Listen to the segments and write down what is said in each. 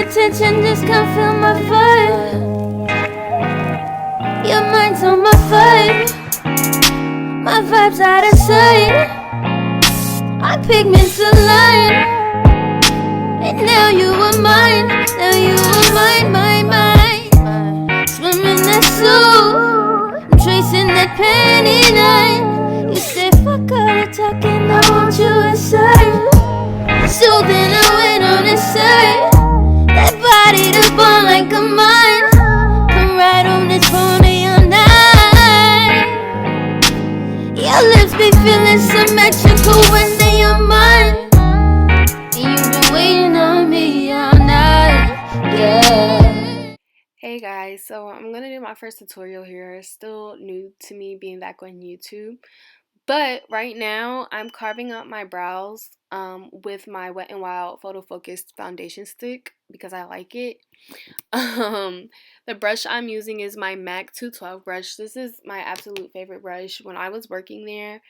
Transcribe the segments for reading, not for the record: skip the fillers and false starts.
attention, just can't feel my vibe. Your mind's on my vibe. My vibe's out of sight. My pigments align. And now you are mine. Now you are mine, mine, mine. Swimming that soul. I'm tracing that penny line. You say fuck all the talking, I want you inside. Soothing the wind on his side. That body to bond like a mine. Come right on this pony all night. Your lips be feeling symmetrical when they are mine. And you've been waiting on me all night. Yeah. Hey guys, so I'm gonna do my first tutorial here. It's still new to me being back on YouTube. But right now I'm carving out my brows with my Wet n Wild Photo Focused foundation stick because I like it. The brush I'm using is my MAC 212 brush. This is my absolute favorite brush. When I was working there,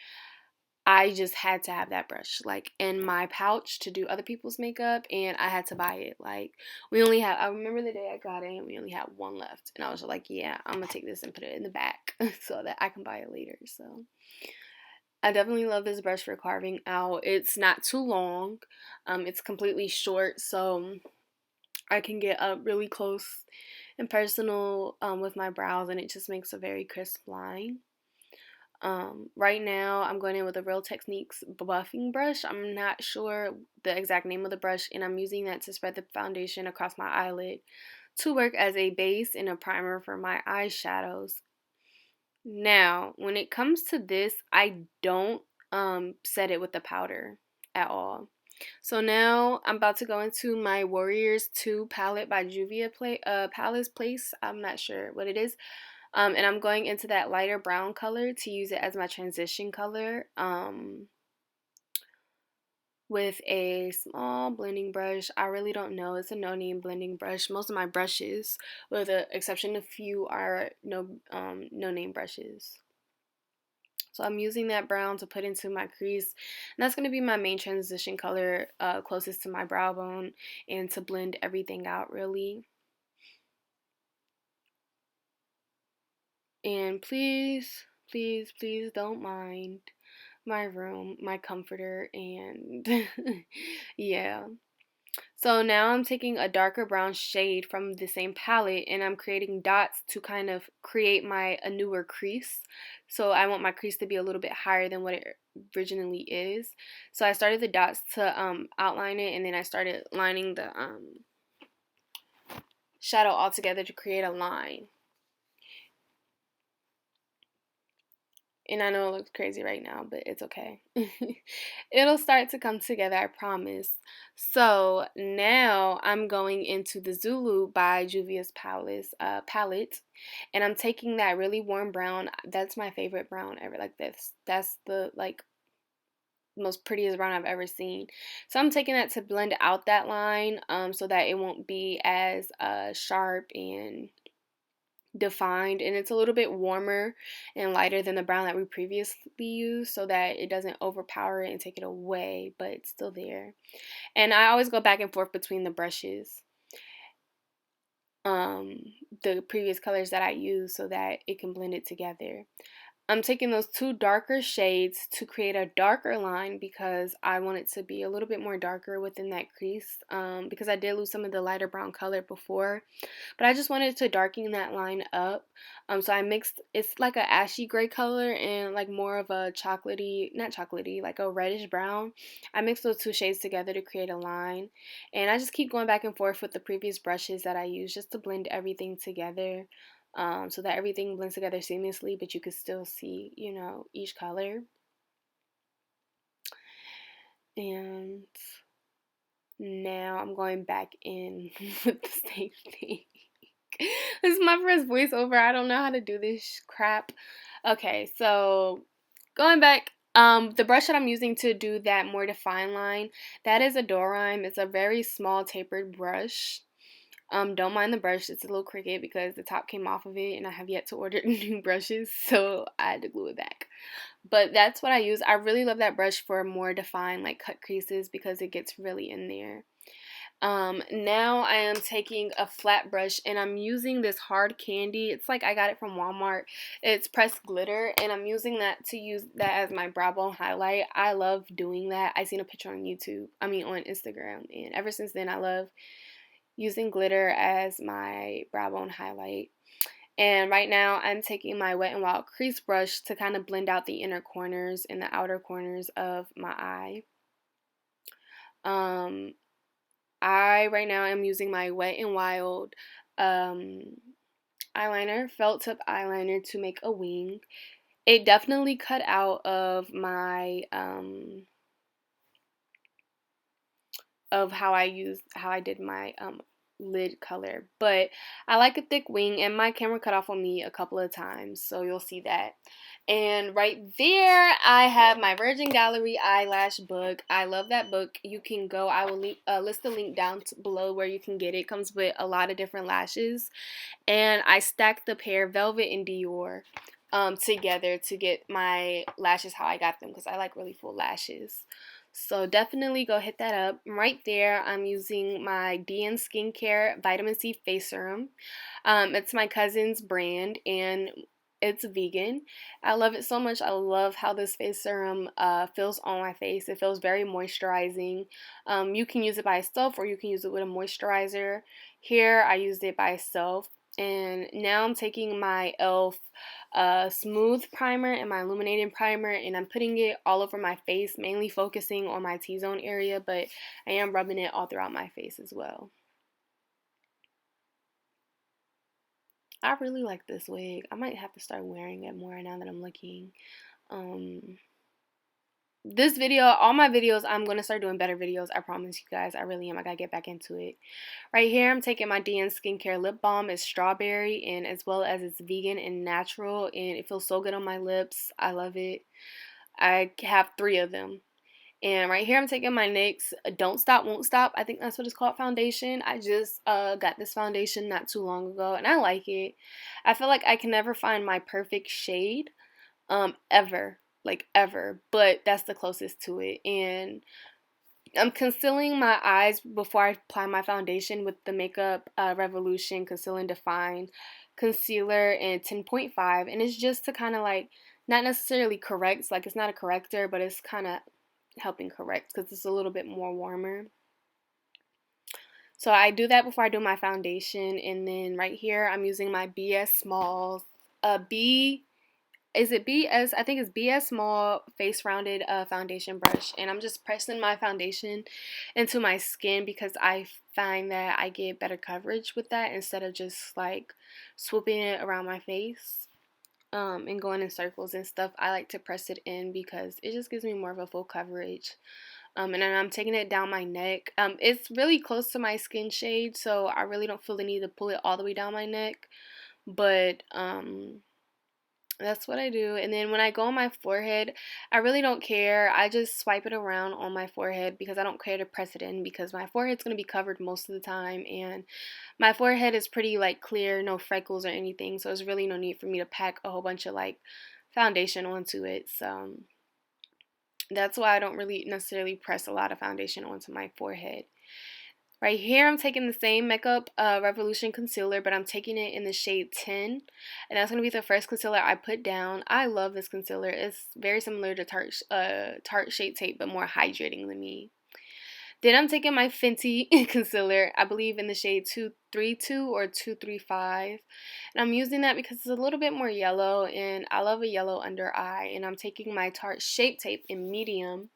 I just had to have that brush like in my pouch to do other people's makeup, and I had to buy it. Like, we only had, I remember the day I got it and we only had one left, and I was like, yeah, I'm gonna take this and put it in the back so that I can buy it later. So I definitely love this brush for carving out. It's not too long. It's completely short, so I can get up really close and personal with my brows, and it just makes a very crisp line. Right now I'm going in with a Real Techniques buffing brush. I'm not sure the exact name of the brush, and I'm using that to spread the foundation across my eyelid to work as a base and a primer for my eyeshadows. Now, when it comes to this, I don't set it with the powder at all. So now I'm about to go into my Warriors 2 palette by Palace Place. I'm not sure what it is. And I'm going into that lighter brown color to use it as my transition color with a small blending brush. I really don't know. It's a no-name blending brush. Most of my brushes, with the exception of few, are no-name brushes. So I'm using that brown to put into my crease. And that's going to be my main transition color closest to my brow bone and to blend everything out really. And please, please, please don't mind my room, my comforter, and yeah. So now I'm taking a darker brown shade from the same palette, and I'm creating dots to kind of create a newer crease. So I want my crease to be a little bit higher than what it originally is. So I started the dots to outline it, and then I started lining the shadow all together to create a line. And I know it looks crazy right now, but it's okay. It'll start to come together, I promise. So now I'm going into the Zulu by Juvia's palette. And I'm taking that really warm brown. That's my favorite brown ever. Like this. That's the most prettiest brown I've ever seen. So I'm taking that to blend out that line so that it won't be as sharp and defined, and it's a little bit warmer and lighter than the brown that we previously used, so that it doesn't overpower it and take it away, but it's still there. And I always go back and forth between the brushes, the previous colors that I use, so that it can blend it together. I'm taking those two darker shades to create a darker line because I want it to be a little bit more darker within that crease, because I did lose some of the lighter brown color before, but I just wanted to darken that line up. So I mixed, it's like a ashy gray color and like more of a chocolatey, not chocolatey, like a reddish brown. I mixed those two shades together to create a line, and I just keep going back and forth with the previous brushes that I used just to blend everything together. So that everything blends together seamlessly, but you can still see, you know, each color. And now I'm going back in with the same thing. This is my first voiceover. I don't know how to do this crap. Okay, so going back, the brush that I'm using to do that more defined line, that is a Dorime. It's a very small tapered brush. Don't mind the brush, it's a little crooked because the top came off of it and I have yet to order new brushes, so I had to glue it back. But that's what I use. I really love that brush for more defined like cut creases because it gets really in there. Now I am taking a flat brush and I'm using this hard candy. It's like I got it from Walmart. It's pressed glitter, and I'm using that to use that as my brow bone highlight. I love doing that. I seen a picture on YouTube, on Instagram, and ever since then I love using glitter as my brow bone highlight. And right now I'm taking my Wet n Wild crease brush to kind of blend out the inner corners and the outer corners of my eye. Um, I right now am using my Wet n Wild um, eyeliner, felt tip eyeliner, to make a wing. It definitely cut out of my of how I did my lid color, but I like a thick wing, and my camera cut off on me a couple of times, so you'll see that. And right there I have my Virgin Gallery eyelash book. I love that book. You can go, I will list the link down below where you can get it. It comes with a lot of different lashes, and I stacked the pair Velvet and Dior together to get my lashes how I got them, because I like really full lashes. So definitely go hit that up. Right there, I'm using my DN Skincare Vitamin C Face Serum. It's my cousin's brand, and it's vegan. I love it so much. I love how this face serum feels on my face. It feels very moisturizing. You can use it by itself, or you can use it with a moisturizer. Here, I used it by itself. And now I'm taking my e.l.f. Smooth Primer and my Illuminating Primer, and I'm putting it all over my face, mainly focusing on my T-zone area, but I am rubbing it all throughout my face as well. I really like this wig. I might have to start wearing it more now that I'm looking. This video, all my videos, I'm going to start doing better videos. I promise you guys. I really am. I got to get back into it. Right here, I'm taking my DN Skincare Lip Balm. It's strawberry, and as well as it's vegan and natural, and it feels so good on my lips. I love it. I have 3 of them. And right here, I'm taking my NYX Don't Stop, Won't Stop. I think that's what it's called, foundation. I just got this foundation not too long ago, and I like it. I feel like I can never find my perfect shade, ever. Like, ever. But that's the closest to it. And I'm concealing my eyes before I apply my foundation with the Makeup Revolution Conceal and Define Concealer in 10.5. And it's just to kind of like, not necessarily correct. Like, it's not a corrector, but it's kind of helping correct because it's a little bit more warmer. So I do that before I do my foundation. And then right here, I'm using my BS Small is it BS? I think it's BS Small Face Rounded foundation brush. And I'm just pressing my foundation into my skin because I find that I get better coverage with that instead of just like swooping it around my face and going in circles and stuff. I like to press it in because it just gives me more of a full coverage. And then I'm taking it down my neck. It's really close to my skin shade, so I really don't feel the need to pull it all the way down my neck. But that's what I do. And then when I go on my forehead, I really don't care. I just swipe it around on my forehead because I don't care to press it in because my forehead's going to be covered most of the time. And my forehead is pretty like clear, no freckles or anything. So there's really no need for me to pack a whole bunch of like foundation onto it. So that's why I don't really necessarily press a lot of foundation onto my forehead. Right here, I'm taking the same Makeup Revolution concealer, but I'm taking it in the shade 10. And that's going to be the first concealer I put down. I love this concealer. It's very similar to Tarte Shape Tape, but more hydrating than me. Then I'm taking my Fenty concealer, I believe in the shade 232 or 235. And I'm using that because it's a little bit more yellow, and I love a yellow under eye. And I'm taking my Tarte Shape Tape in medium,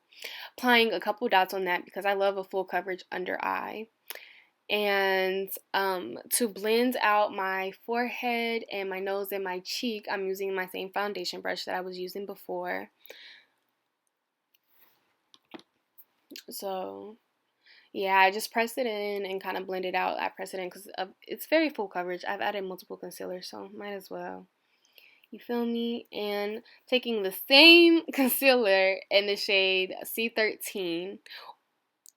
applying a couple dots on that because I love a full coverage under eye. And to blend out my forehead and my nose and my cheek, I'm using my same foundation brush that I was using before. So yeah, I just press it in and kind of blend it out. I press it in because it's very full coverage. I've added multiple concealers, so might as well. You feel me? And taking the same concealer in the shade C13,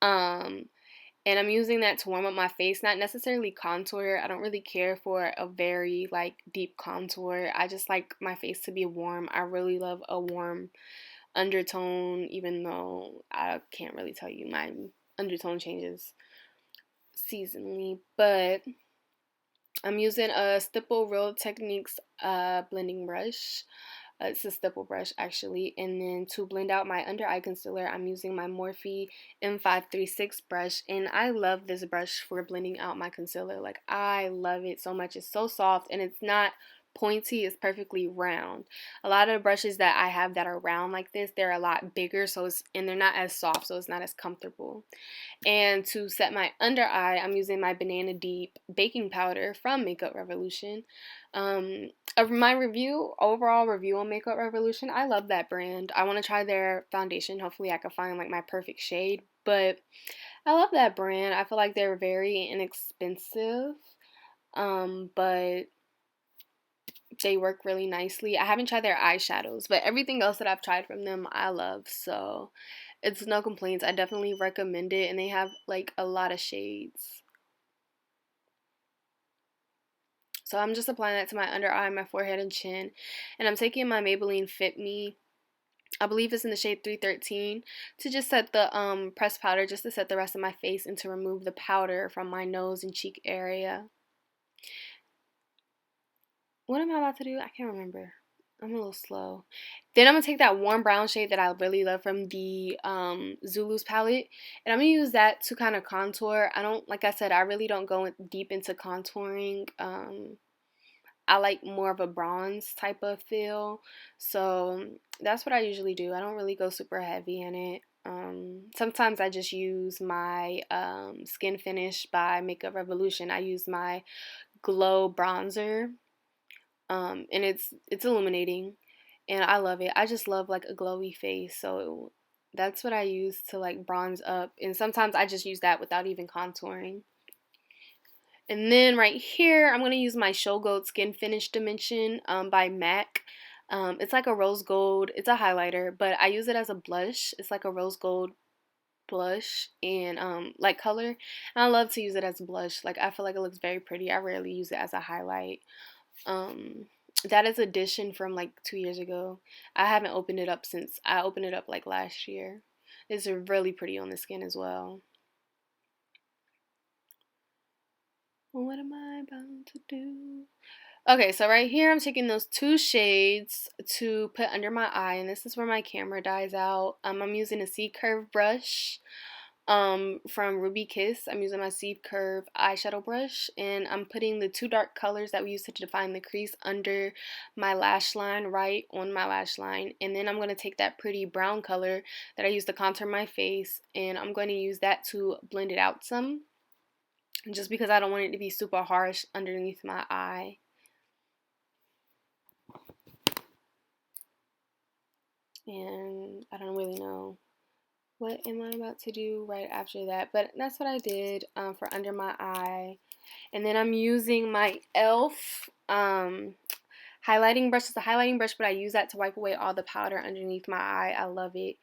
and I'm using that to warm up my face, not necessarily contour. I don't really care for a very like deep contour. I just like my face to be warm. I really love a warm undertone, even though I can't really tell you my undertone changes seasonally, but I'm using a Stipple Real Techniques blending brush. It's a stipple brush actually. And then to blend out my under eye concealer, I'm using my Morphe M536 brush. And I love this brush for blending out my concealer. Like, I love it so much. It's so soft and it's not pointy, it's perfectly round. A lot of the brushes that I have that are round like this, they're a lot bigger, and they're not as soft, so it's not as comfortable. And to set my under eye, I'm using my Banana Deep baking powder from Makeup Revolution. Of my overall review on Makeup Revolution, I love that brand. I want to try their foundation. Hopefully I can find like my perfect shade. But I love that brand. I feel like they're very inexpensive. But they work really nicely. I haven't tried their eyeshadows, but everything else that I've tried from them, I love. So it's no complaints. I definitely recommend it, and they have like a lot of shades. So I'm just applying that to my under eye, my forehead, and chin. And I'm taking my Maybelline Fit Me, I believe it's in the shade 313, to just set the pressed powder, just to set the rest of my face and to remove the powder from my nose and cheek area. What am I about to do? I can't remember. I'm a little slow. Then I'm going to take that warm brown shade that I really love from the Zulu's palette. And I'm going to use that to kind of contour. Like I said, I really don't go deep into contouring. I like more of a bronze type of feel. So that's what I usually do. I don't really go super heavy in it. Sometimes I just use my Skin Finish by Makeup Revolution. I use my Glow bronzer. And it's illuminating, and I love it. I just love like a glowy face, so that's what I use to like bronze up. And sometimes I just use that without even contouring. And then right here, I'm gonna use my Show Gold Skin Finish Dimension by MAC. It's like a rose gold. It's a highlighter, but I use it as a blush. It's like a rose gold blush and like color. And I love to use it as a blush. Like, I feel like it looks very pretty. I rarely use it as a highlight. That is edition from like 2 years ago. I haven't opened it up since I opened it up like last year. It's really pretty on the skin as well. What am I about to do? Okay, so right here I'm taking those two shades to put under my eye, and this is where my camera dies out. I'm using a C Curve brush from Ruby Kiss. I'm using my C Curve eyeshadow brush, and I'm putting the two dark colors that we used to define the crease under my lash line, right on my lash line. And then I'm going to take that pretty brown color that I used to contour my face, and I'm going to use that to blend it out some, just because I don't want it to be super harsh underneath my eye. And I don't really know what am I about to do right after that, but that's what I did for under my eye. And then I'm using my e.l.f. Highlighting brush. It's a highlighting brush, but I use that to wipe away all the powder underneath my eye. I love it.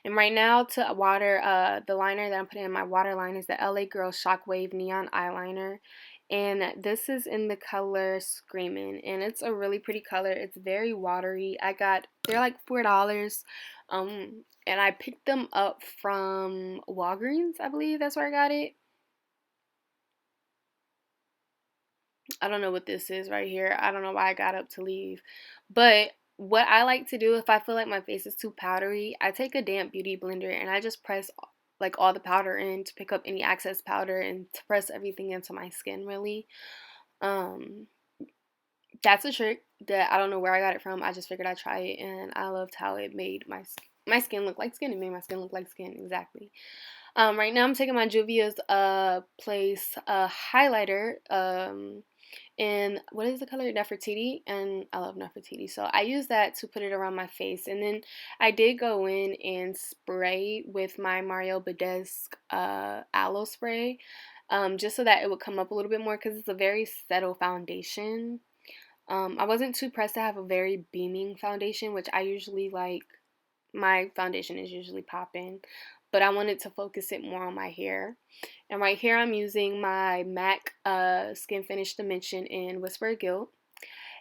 And right now, to water the liner that I'm putting in my waterline is the LA Girl Shockwave Neon Eyeliner. And this is in the color Screamin', and it's a really pretty color. It's very watery. They're like $4. And I picked them up from Walgreens, I believe that's where I got it. I don't know what this is right here. I don't know why I got up to leave. But what I like to do if I feel like my face is too powdery, I take a damp beauty blender and I just press like all the powder in to pick up any excess powder and to press everything into my skin, really. That's a trick that I don't know where I got it from. I just figured I'd try it, and I loved how it made my skin look like skin. It made my skin look like skin, exactly. Right now I'm taking my Juvia's Place highlighter. And what is the color? Nefertiti, and I love Nefertiti, so I use that to put it around my face. And then I did go in and spray with my Mario Badesque aloe spray, just so that it would come up a little bit more, because it's a very subtle foundation. I wasn't too pressed to have a very beaming foundation, which I usually like. My foundation is usually popping, but I wanted to focus it more on my hair. And right here I'm using my MAC Skin Finish Dimension in Whisper Guilt.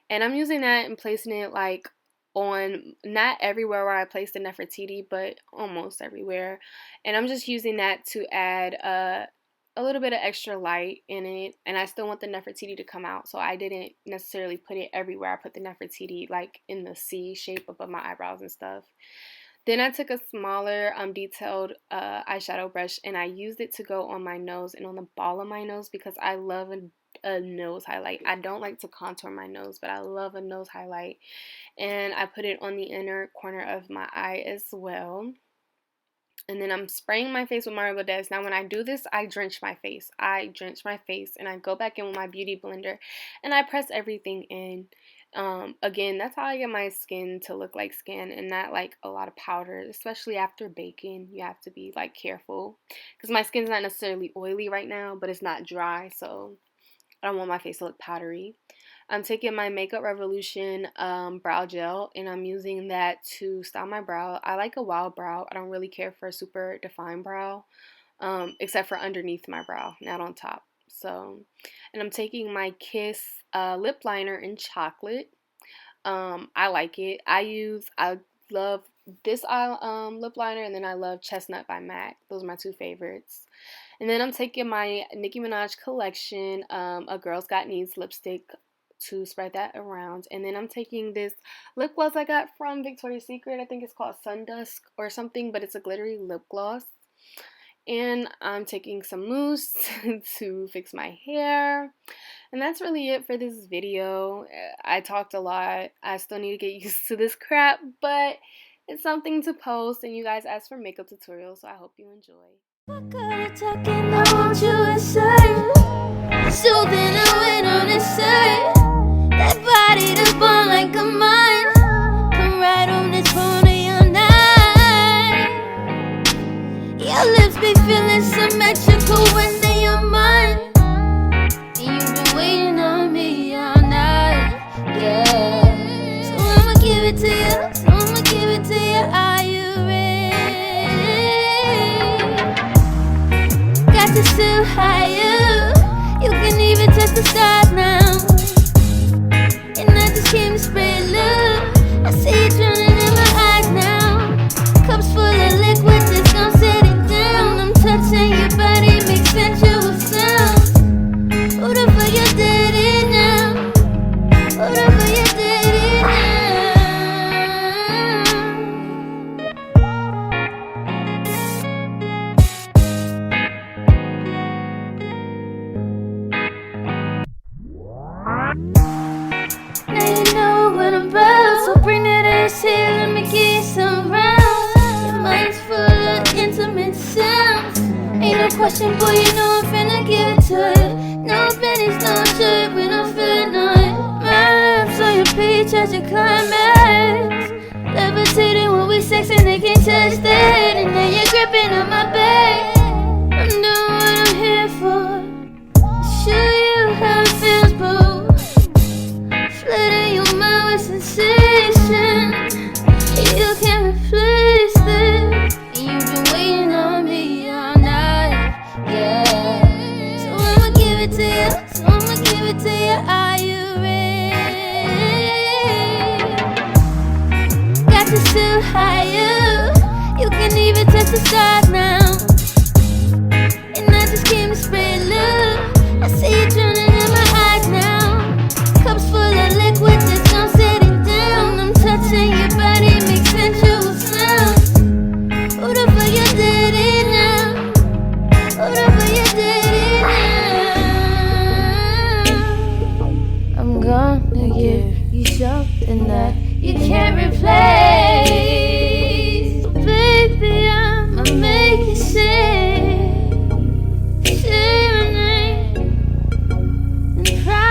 And I'm using that and placing it like on, not everywhere where I placed the Nefertiti, but almost everywhere. And I'm just using that to add a little bit of extra light in it, and I still want the Nefertiti to come out, so I didn't necessarily put it everywhere. I put the Nefertiti like in the C shape above my eyebrows and stuff. Then I took a smaller detailed eyeshadow brush, and I used it to go on my nose and on the ball of my nose because I love a nose highlight. I don't like to contour my nose, but I love a nose highlight. And I put it on the inner corner of my eye as well. And then I'm spraying my face with Mario Badez. Now when I do this, I drench my face. And I go back in with my beauty blender and I press everything in. Again, that's how I get my skin to look like skin and not like a lot of powder, especially after baking. You have to be like careful because my skin's not necessarily oily right now, but it's not dry, so I don't want my face to look powdery. I'm taking my Makeup Revolution brow gel, and I'm using that to style my brow. I like a wild brow. I don't really care for a super defined brow, except for underneath my brow, not on top. So, and I'm taking my Kiss lip liner in chocolate. I like it. I love this lip liner, and then I love Chestnut by MAC. Those are my two favorites. And then I'm taking my Nicki Minaj collection, A Girl's Got Needs lipstick to spread that around. And then I'm taking this lip gloss I got from Victoria's Secret. I think it's called Sundusk or something, but it's a glittery lip gloss. And I'm taking some mousse to fix my hair. And that's really it for this video. I talked a lot. I still need to get used to this crap, but it's something to post, and you guys asked for makeup tutorials, so I hope you enjoy. Fuck all the talking, I want you inside. Soothing the wind on the side. That body to burn like a mine. Come right on this phone of your night. Your lips be feeling symmetrical when they are mine. And you've been waiting on me all night, yeah. So I'ma give it to you, are you ready? Got to still higher. You can even touch the stars now. And I just came to spread love. I see it drowning in my eyes now. Cups full of liquid that's gon' set it down. I'm touching your body, make sensual sounds. Hold up for your daddy now. Hold up for your daddy now. Now you know what I'm about, so bring that ass here, let me give you some rounds. Your mind's full of intimate sounds. Ain't no question, boy, you know I'm finna give it to you. No pennies, no shirt, we don't feel none. My lips on your peach at your climax. Levitating when we sexing, they can't touch that. And then you're gripping on my back. I'm doing what I'm here for. Show you how it feels, boo. Flooding your mind with sensation. You can't replace this. And you've been waiting on me all night, yeah. So I'ma give it to you, are you ready? Got to still higher. You can even touch the stars now. And I just came to spread love. I see it drowning in my eyes now. Cups full of liquid that's gon' set it down. I'm touching your body, make sensual sounds. Hold up for your daddy now. Hold up for your daddy now. I'm gonna give you something that you can't replace. Baby, I'ma make you say my name and cry.